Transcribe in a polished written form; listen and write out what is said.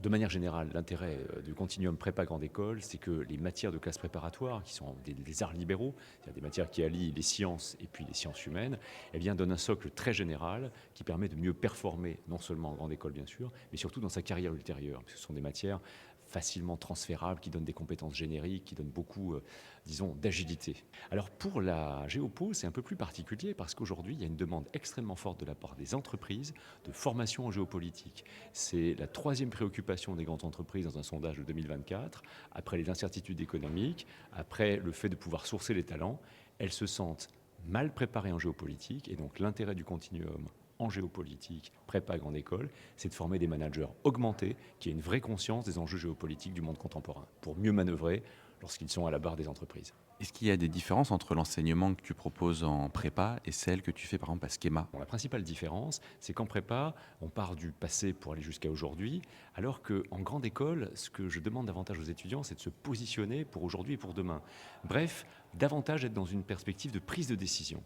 De manière générale, l'intérêt du continuum prépa-grande école, c'est que les matières de classe préparatoire, qui sont des arts libéraux, c'est-à-dire des matières qui allient les sciences et puis les sciences humaines, eh bien, donnent un socle très général qui permet de mieux performer, non seulement en grande école bien sûr, mais surtout dans sa carrière ultérieure. Parce que ce sont des matières facilement transférables, qui donnent des compétences génériques, qui donnent beaucoup, disons, d'agilité. Alors pour la géopo, c'est un peu plus particulier parce qu'aujourd'hui, il y a une demande extrêmement forte de la part des entreprises de formation en géopolitique. C'est la troisième préoccupation des grandes entreprises dans un sondage de 2024, après les incertitudes économiques, après le fait de pouvoir sourcer les talents. Elles se sentent mal préparées en géopolitique et donc l'intérêt du continuum en géopolitique, prépa grande école, c'est de former des managers augmentés qui aient une vraie conscience des enjeux géopolitiques du monde contemporain pour mieux manœuvrer lorsqu'ils sont à la barre des entreprises. Est-ce qu'il y a des différences entre l'enseignement que tu proposes en prépa et celle que tu fais par exemple à Schema? Bon, la principale différence, c'est qu'en prépa, on part du passé pour aller jusqu'à aujourd'hui, alors qu'en grande école, ce que je demande davantage aux étudiants, c'est de se positionner pour aujourd'hui et pour demain. Bref, davantage être dans une perspective de prise de décision.